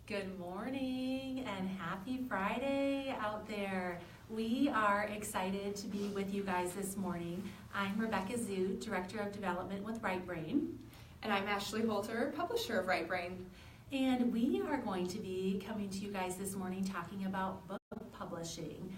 Good morning and happy Friday out there. We are excited to be with you guys this morning. I'm Rebecca Zhu, Director of Development with WriteBrain. And I'm Ashley Holter, Publisher of WriteBrain. And we are going to be coming to you guys this morning talking about book publishing.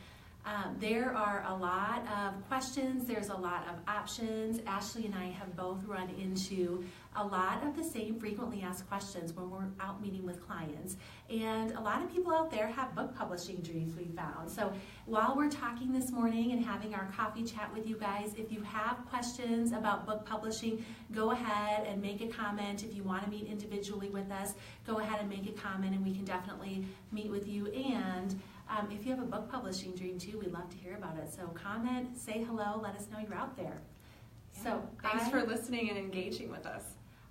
There are a lot of questions, there's a lot of options. Ashley and I have both run into a lot of the same frequently asked questions when we're out meeting with clients. And a lot of people out there have book publishing dreams, we found. So while we're talking this morning and having our coffee chat with you guys, if you have questions about book publishing, go ahead and make a comment. If you want to meet individually with us, go ahead and make a comment and we can definitely meet with you. And if you have a book publishing dream too, we'd love to hear about it. So comment, say hello, let us know you're out there. Yeah. So thanks for listening and engaging with us.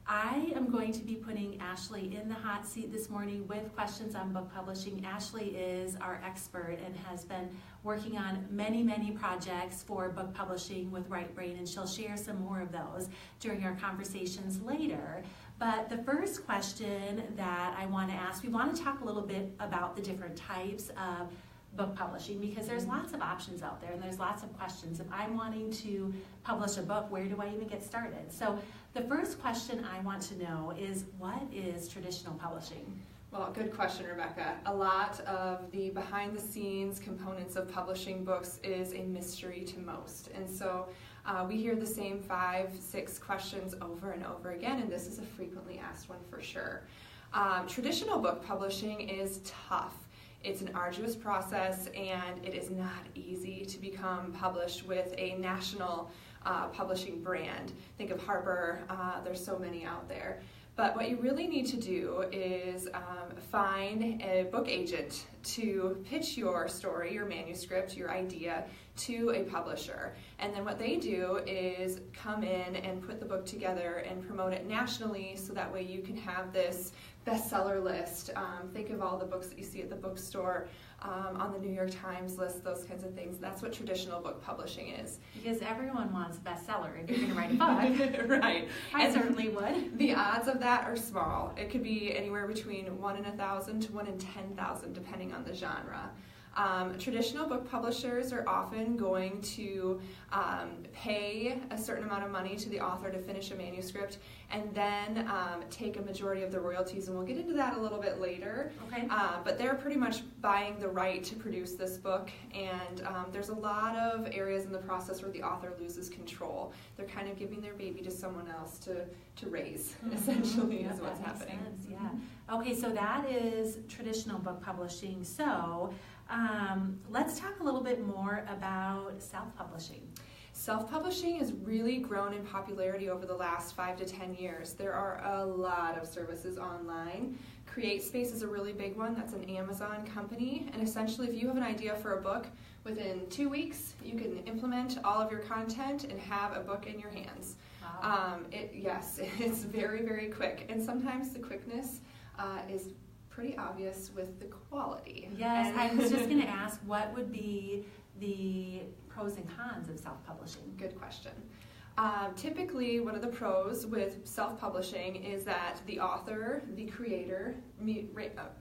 I am going to be putting Ashley in the hot seat this morning with questions on book publishing. Ashley is our expert and has been working on many projects for book publishing with WriteBrain, and she'll share some more of those during our conversations later. But the first question that I want to ask, we want to talk a little bit about the different types of book publishing, because there's lots of options out there and there's lots of questions. If I'm wanting to publish a book, where do I even get started? So the first question I want to know is, what is traditional publishing? Well, good question, Rebecca. A lot of the behind-the-scenes components of publishing books is a mystery to most. And so we hear the same 5-6 questions over and over again, and this is a frequently asked one for sure. Traditional book publishing is tough. It's an arduous process, and it is not easy to become published with a national publishing brand. Think of Harper, there's so many out there. But what you really need to do is find a book agent to pitch your story, your manuscript, your idea to a publisher. And then what they do is come in and put the book together and promote it nationally, so that way you can have this bestseller list. Think of all the books that you see at the bookstore, on the New York Times list, those kinds of things. That's what traditional book publishing is. Because everyone wants a bestseller if you're going to write a book. Right. I certainly would. The odds of that are small. It could be anywhere between 1 in 1,000 to 1 in 10,000, depending on the genre. Traditional book publishers are often going to pay a certain amount of money to the author to finish a manuscript, and then take a majority of the royalties, and we'll get into that a little bit later. Okay. But they're pretty much buying the right to produce this book, and there's a lot of areas in the process where the author loses control. They're kind of giving their baby to someone else to raise, essentially, is what's happening. Sense, yeah. Okay, so that is traditional book publishing. So let's talk a little bit more about self-publishing. Self-publishing has really grown in popularity over the last 5 to 10 years. There are a lot of services online. CreateSpace is a really big one. That's an Amazon company. And essentially, if you have an idea for a book, within 2 weeks, you can implement all of your content and have a book in your hands. Wow. Yes, it's very quick. And sometimes the quickness is pretty obvious with the quality. Yes, I was just going to ask, what would be the pros and cons of self-publishing? Good question. Typically, one of the pros with self-publishing is that the author, the creator,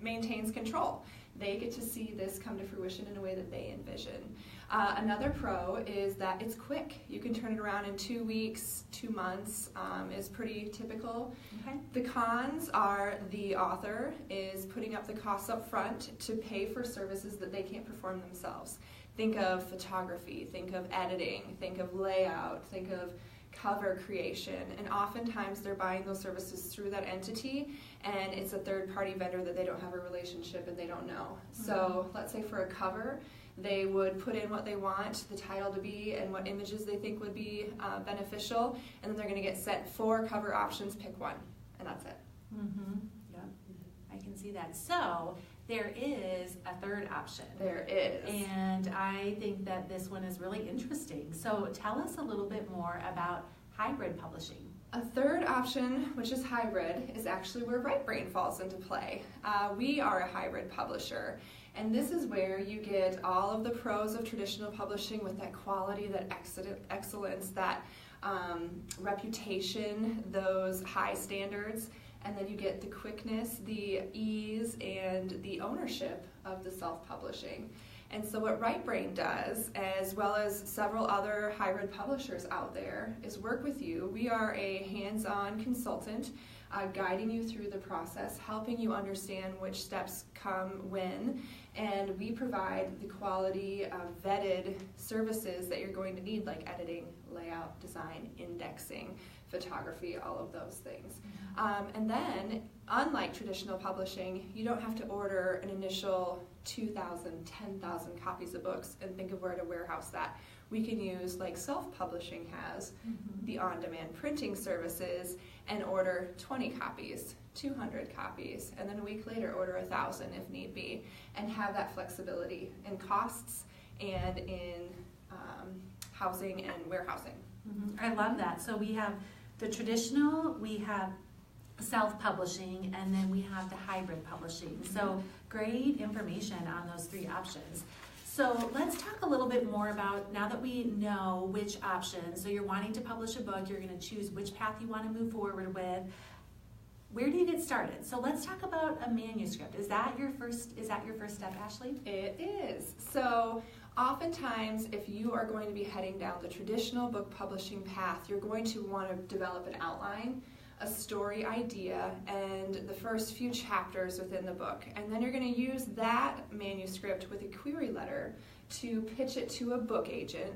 maintains control. They get to see this come to fruition in a way that they envision. Another pro is that it's quick. You can turn it around in 2 weeks, 2 months is pretty typical. Okay. The cons are the author is putting up the costs up front to pay for services that they can't perform themselves. Think of photography, think of editing, think of layout, think of cover creation, and oftentimes they're buying those services through that entity, and it's a third-party vendor that they don't have a relationship and they don't know. So let's say for a cover, they would put in what they want the title to be and what images they think would be beneficial, and then they're going to get sent 4 cover options, pick one, and that's it. Yep, I can see that. So there is a third option. There is. And I think that this one is really interesting. So tell us a little bit more about hybrid publishing. A third option, which is hybrid, is actually where WriteBrain falls into play. We are a hybrid publisher, and this is where you get all of the pros of traditional publishing with that quality, that excellence, that reputation, those high standards, And then you get the quickness, the ease, and the ownership of the self-publishing. And so what WriteBrain does, as well as several other hybrid publishers out there, is work with you. We are a hands-on consultant guiding you through the process, helping you understand which steps come when, and we provide the quality vetted services that you're going to need, like editing, layout, design, indexing, photography, all of those things. And then, unlike traditional publishing, you don't have to order an initial 2,000, 10,000 copies of books and think of where to warehouse that. We can use, like self-publishing has, the on-demand printing services, and order 20 copies, 200 copies, and then a week later order 1,000 if need be, and have that flexibility in costs and in housing and warehousing. I love that. So we have the traditional, we have self-publishing, and then we have the hybrid publishing. So great information on those three options. So let's talk a little bit more about, now that we know which option, so you're wanting to publish a book, you're going to choose which path you want to move forward with. Where do you get started? So let's talk about a manuscript. Is that your first step, Ashley? It is. So oftentimes, if you are going to be heading down the traditional book publishing path, you're going to want to develop an outline, a story idea, and the first few chapters within the book. And then you're going to use that manuscript with a query letter to pitch it to a book agent,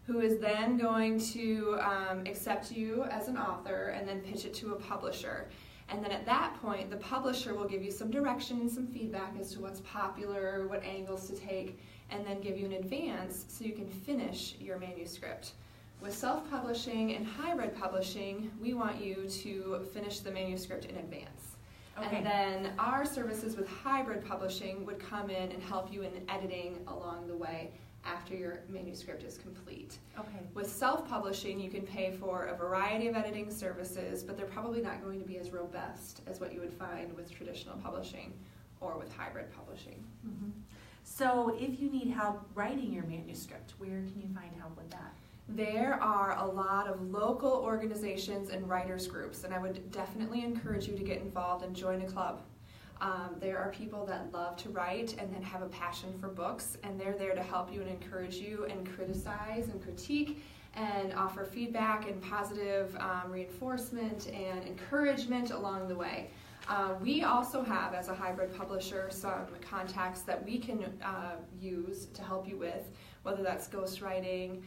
who is then going to accept you as an author and then pitch it to a publisher. And then at that point, the publisher will give you some direction and some feedback as to what's popular, what angles to take, and then give you an advance so you can finish your manuscript. With self-publishing and hybrid publishing, we want you to finish the manuscript in advance. Okay. And then our services with hybrid publishing would come in and help you in editing along the way after your manuscript is complete. Okay. With self-publishing, you can pay for a variety of editing services, but they're probably not going to be as robust as what you would find with traditional publishing or with hybrid publishing. So if you need help writing your manuscript, where can you find help with that? There are a lot of local organizations and writers groups, and I would definitely encourage you to get involved and join a club. There are people that love to write and then have a passion for books, and they're there to help you and encourage you and criticize and critique and offer feedback and positive reinforcement and encouragement along the way. We also have, as a hybrid publisher, some contacts that we can use to help you with, whether that's ghostwriting,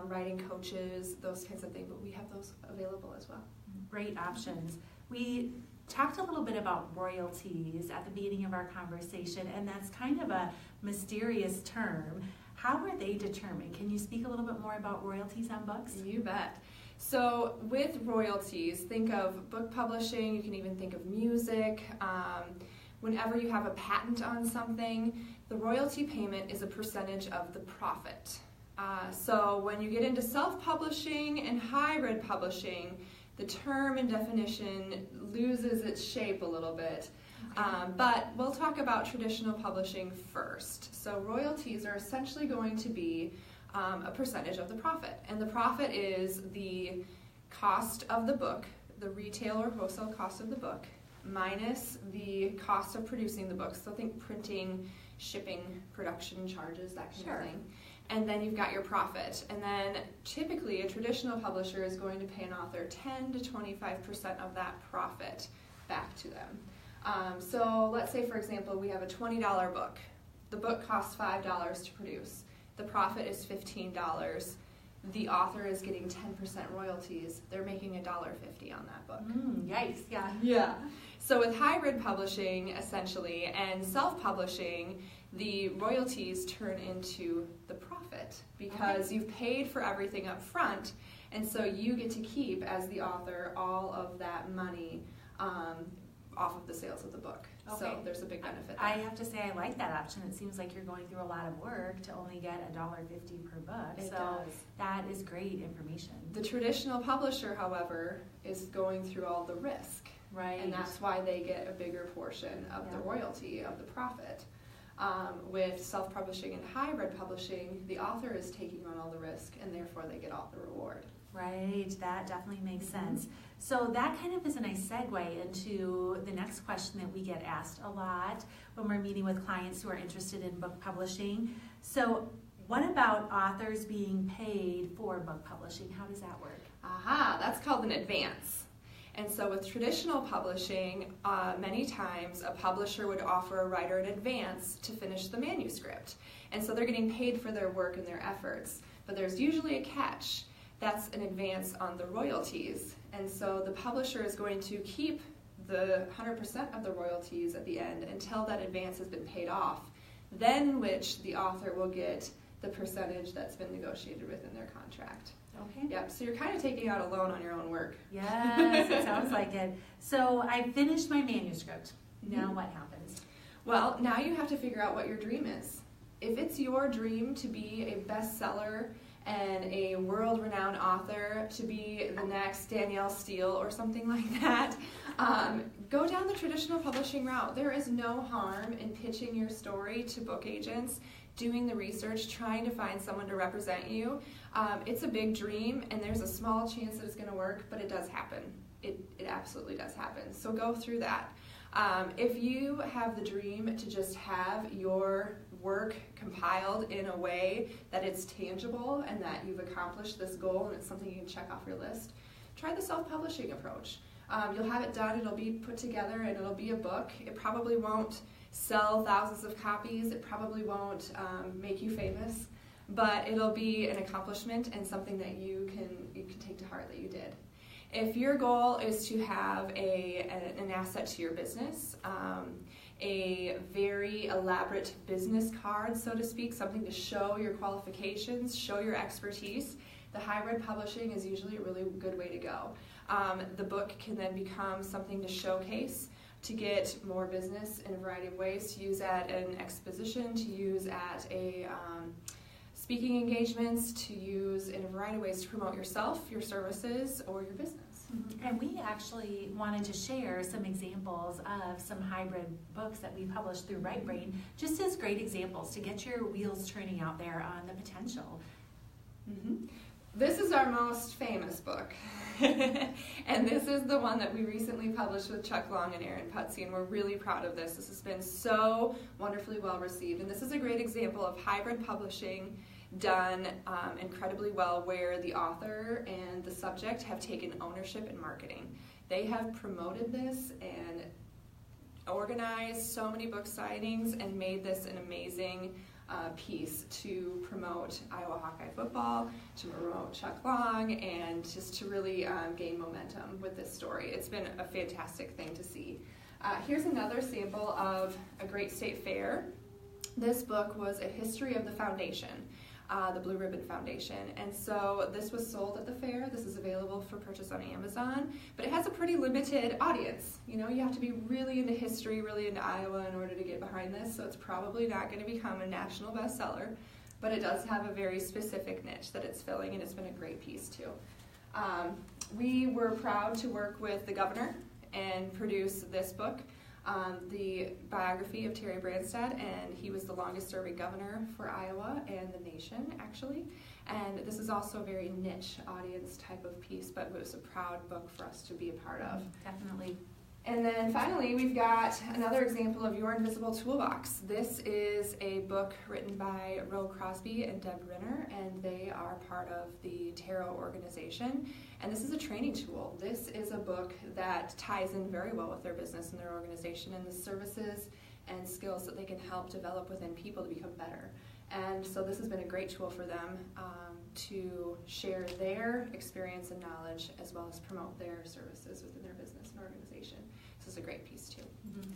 writing coaches, those kinds of things, but we have those available as well. Great options. We talked a little bit about royalties at the beginning of our conversation, and that's kind of a mysterious term. How are they determined? Can you speak a little bit more about royalties on books? You bet. So with royalties, think of book publishing, you can even think of music. Whenever you have a patent on something, the royalty payment is a percentage of the profit. So when you get into self-publishing and hybrid publishing, the term and definition loses its shape a little bit. But we'll talk about traditional publishing first. So royalties are essentially going to be a percentage of the profit. And the profit is the cost of the book, the retail or wholesale cost of the book, minus the cost of producing the book. So think printing, shipping, production charges, that kind of thing. And then you've got your profit. And then typically a traditional publisher is going to pay an author 10 to 25% of that profit back to them. So let's say, for example, we have a $20 book. The book costs $5 to produce. The profit is $15. The author is getting 10% royalties. They're making $1.50 on that book. Yikes, yeah. Yeah. So with hybrid publishing, essentially, and self-publishing, the royalties turn into the profit because you've paid for everything up front, and so you get to keep, as the author, all of that money off of the sales of the book. Okay. So there's a big benefit there. I have to say I like that option. It seems like you're going through a lot of work to only get $1.50 per book. It so does. That is great information. The traditional publisher, however, is going through all the risk. Right. And that's why they get a bigger portion of the royalty, of the profit. With self-publishing and hybrid publishing, the author is taking on all the risk, and therefore they get all the reward. Right, that definitely makes sense. So that kind of is a nice segue into the next question that we get asked a lot when we're meeting with clients who are interested in book publishing. So what about authors being paid for book publishing? How does that work? Aha, that's called an advance. And so with traditional publishing, many times a publisher would offer a writer an advance to finish the manuscript. And so they're getting paid for their work and their efforts. But there's usually a catch. That's an advance on the royalties. And so the publisher is going to keep the 100% of the royalties at the end until that advance has been paid off, then which the author will get the percentage that's been negotiated within their contract. Okay. Yep, so you're kind of taking out a loan on your own work. Yes, it sounds like it. So I finished my manuscript. Now what happens? Well, now you have to figure out what your dream is. If it's your dream to be a bestseller and a world-renowned author, to be the next Danielle Steele or something like that, go down the traditional publishing route. There is no harm in pitching your story to book agents, doing the research, trying to find someone to represent you. It's a big dream, and there's a small chance that it's going to work, but it does happen. It absolutely does happen. So go through that. If you have the dream to just have your work compiled in a way that it's tangible and that you've accomplished this goal and it's something you can check off your list, try the self-publishing approach. You'll have it done, it'll be put together, and it'll be a book. It probably won't sell thousands of copies, it probably won't make you famous, but it'll be an accomplishment and something that you can take to heart that you did. If your goal is to have an asset to your business, a very elaborate business card, so to speak, something to show your qualifications, show your expertise, the hybrid publishing is usually a really good way to go. The book can then become something to showcase, to get more business in a variety of ways, to use at an exposition, to use at a speaking engagements, to use in a variety of ways to promote yourself, your services, or your business. And we actually wanted to share some examples of some hybrid books that we published through WriteBrain, just as great examples to get your wheels turning out there on the potential. This is our most famous book, and this is the one that we recently published with Chuck Long and Aaron Putsey, and we're really proud of this. This has been so wonderfully well received, and this is a great example of hybrid publishing done incredibly well, where the author and the subject have taken ownership in marketing. They have promoted this and organized so many book signings and made this an amazing piece to promote Iowa Hawkeye football, to promote Chuck Long, and just to really gain momentum with this story. It's been a fantastic thing to see. Here's another sample of a great state fair. This book was a history of the foundation, the Blue Ribbon Foundation, and so this was sold at the fair. This is available for purchase on Amazon, but it has a pretty limited audience. You know, you have to be really into history, really into Iowa in order to get behind this, so it's probably not going to become a national bestseller, but it does have a very specific niche that it's filling, and it's been a great piece too. We were proud to work with the governor and produce this book, the biography of Terry Branstad, and he was the longest serving governor for Iowa and the nation, actually. And this is also a very niche audience type of piece, but it was a proud book for us to be a part of. Definitely. And then finally, we've got another example of Your Invisible Toolbox. This is a book written by Ro Crosby and Deb Renner, and they are part of the Tarot organization. And this is a training tool. This is a book that ties in very well with their business and their organization and the services and skills that they can help develop within people to become better. And so this has been a great tool for them to share their experience and knowledge, as well as promote their services within their business and organization. This is a great piece too.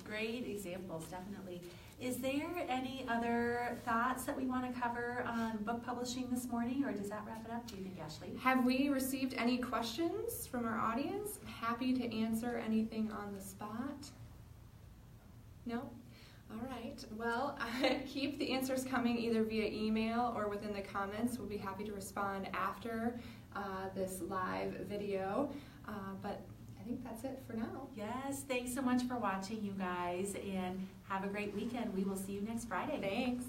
Great examples, definitely. Is there any other thoughts that we want to cover on book publishing this morning, or does that wrap it up, do you think, Ashley? Have we received any questions from our audience? Happy to answer anything on the spot. No? All right. Well, keep the answers coming either via email or within the comments. We'll be happy to respond after this live video. But I think that's it for now. Yes, thanks so much for watching, you guys, and have a great weekend. We will see you next Friday. Thanks.